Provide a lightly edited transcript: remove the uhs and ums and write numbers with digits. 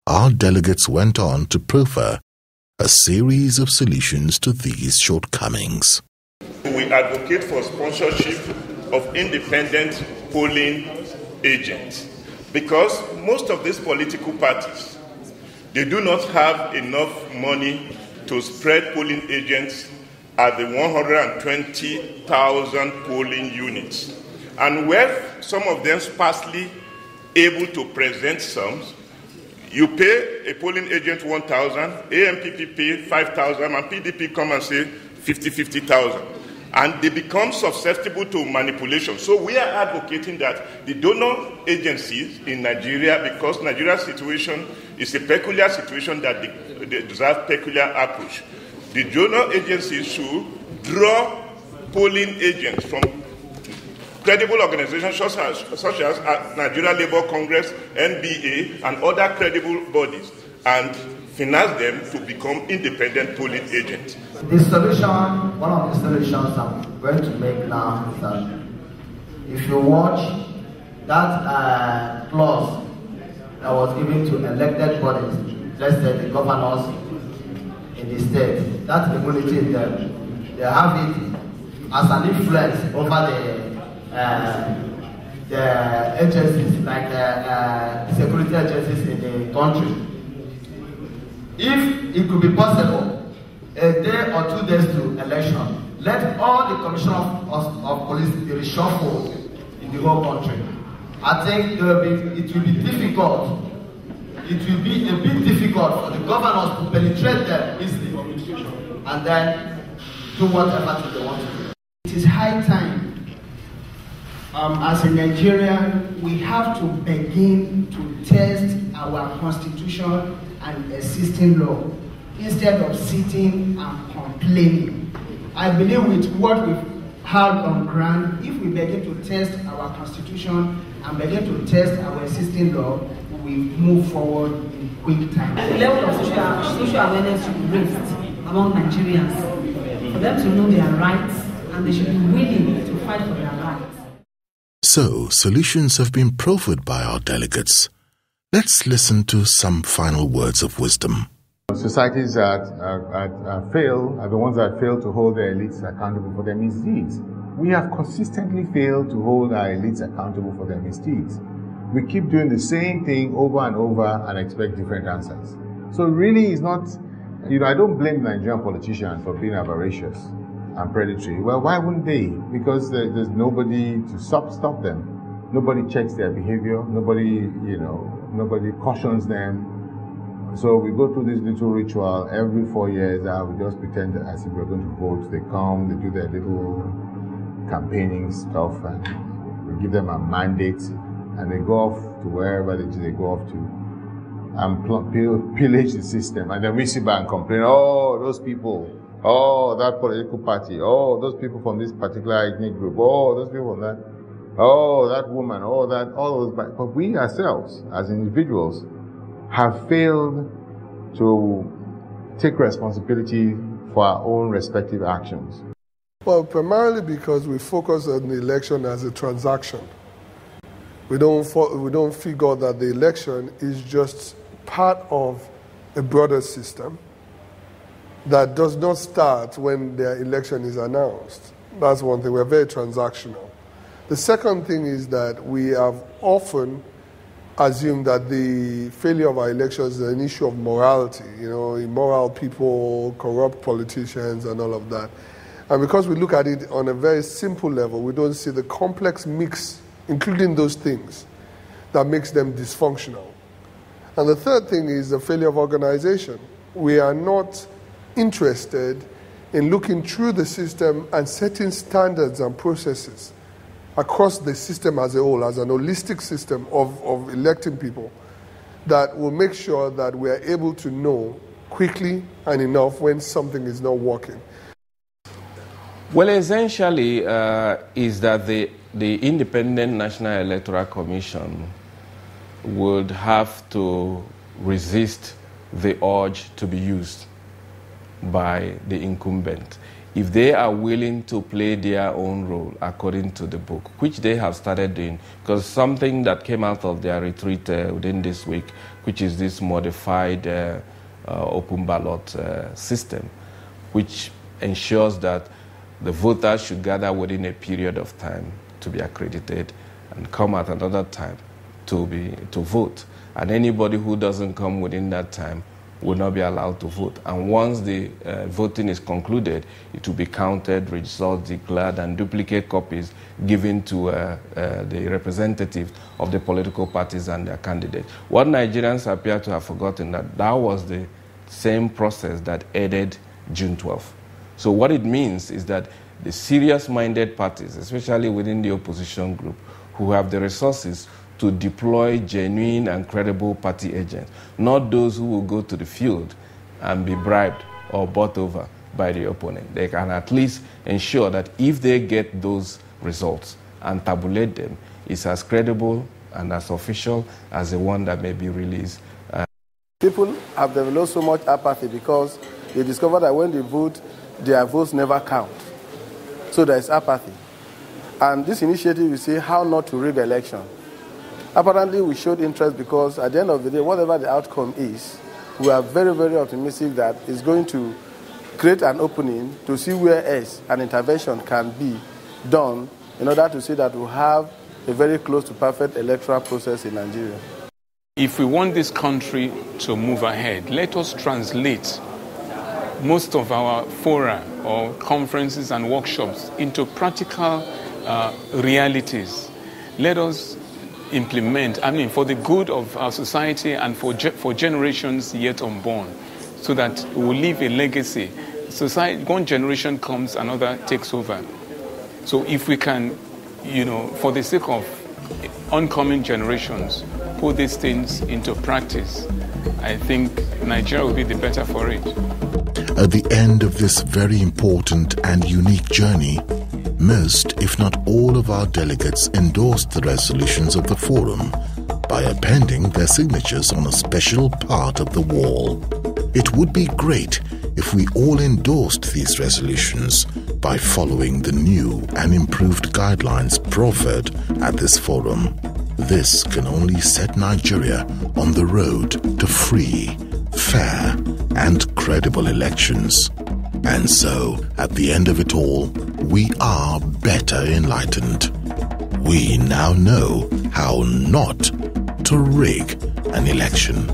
our delegates went on to proffer a series of solutions to these shortcomings. We advocate for sponsorship of independent polling agents because most of these political parties, they do not have enough money to spread polling agents at the 120,000 polling units. And where some of them sparsely able to present sums, you pay a polling agent 1,000, AMPP pay 5,000, and PDP come and say 50,000. And they become susceptible to manipulation. So we are advocating that the donor agencies in Nigeria, because Nigeria's situation is a peculiar situation that they deserve peculiar approach. The donor agencies should draw polling agents from credible organizations such as Nigeria Labour Congress, NBA, and other credible bodies, and finance them to become independent polling agents. The solution, one of the solutions I'm going to make now is that if you watch that clause that was given to elected bodies, let's say the governors in the state, that immunity in them, they have it as an influence over the agencies, like security agencies in the country. If it could be possible, a day or 2 days to election, let all the commissioners of police be reshuffled in the whole country. I think it will be difficult. It will be a bit difficult for the governors to penetrate them easily and then do whatever they want to do. It is high time. As a Nigerian, we have to begin to test our constitution and existing law instead of sitting and complaining. I believe with what we've had on ground, if we begin to test our constitution and begin to test our existing law, we move forward in quick time. The level of social awareness should be raised among Nigerians for them to know their rights, and they should be willing to fight for their rights. So, solutions have been proffered by our delegates. Let's listen to some final words of wisdom. Societies that fail are the ones that fail to hold their elites accountable for their misdeeds. We have consistently failed to hold our elites accountable for their misdeeds. We keep doing the same thing over and over and expect different answers. So really it's not, I don't blame Nigerian politicians for being avaricious and predatory. Well, why wouldn't they? Because there's nobody to stop them. Nobody checks their behavior. Nobody cautions them. So we go through this little ritual every 4 years. We just pretend as if we're going to vote. They come, they do their little campaigning stuff, and we give them a mandate, and they go off to wherever they go off to, and pillage the system. And then we sit back and complain, oh, those people, oh, that political party, oh, those people from this particular ethnic group, oh, those people from that, oh, that woman, oh, that, all those. But we ourselves, as individuals, have failed to take responsibility for our own respective actions. Well, primarily because we focus on the election as a transaction. We don't figure that the election is just part of a broader system that does not start when the election is announced. That's one thing. We're very transactional. The second thing is that we have often assumed that the failure of our elections is an issue of morality, immoral people, corrupt politicians, and all of that. And because we look at it on a very simple level, we don't see the complex mix, including those things, that makes them dysfunctional. And the third thing is the failure of organization. We are not interested in looking through the system and setting standards and processes across the system as a whole, as an holistic system of electing people that will make sure that we are able to know quickly and enough when something is not working. Well, essentially is that the Independent National Electoral Commission would have to resist the urge to be used by the incumbent. if they are willing to play their own role according to the book, which they have started doing, because something that came out of their retreat within this week, which is this modified open ballot system, which ensures that the voters should gather within a period of time to be accredited and come at another time to vote. And anybody who doesn't come within that time will not be allowed to vote. And once the voting is concluded, it will be counted, results declared, and duplicate copies given to the representatives of the political parties and their candidates. What Nigerians appear to have forgotten, that was the same process that ended June 12th. So what it means is that the serious-minded parties, especially within the opposition group, who have the resources to deploy genuine and credible party agents, not those who will go to the field and be bribed or bought over by the opponent. They can at least ensure that if they get those results and tabulate them, it's as credible and as official as the one that may be released. People have developed so much apathy because they discover that when they vote, their votes never count. So there is apathy. And this initiative, you say, how not to rig election. Apparently, we showed interest because at the end of the day, whatever the outcome is, we are very, very optimistic that it's going to create an opening to see where else an intervention can be done in order to see that we have a very close to perfect electoral process in Nigeria. If we want this country to move ahead, let us translate most of our fora or conferences and workshops into practical realities. Let us implement, for the good of our society and for generations yet unborn, so that we will leave a legacy. Society, one generation comes, another takes over. So if we can, for the sake of oncoming generations, put these things into practice, I think Nigeria will be the better for it. At the end of this very important and unique journey, most, if not all, of our delegates endorsed the resolutions of the forum by appending their signatures on a special part of the wall. It would be great if we all endorsed these resolutions by following the new and improved guidelines proffered at this forum. This can only set Nigeria on the road to free, fair, and credible elections. And so, at the end of it all, we are better enlightened. We now know how not to rig an election.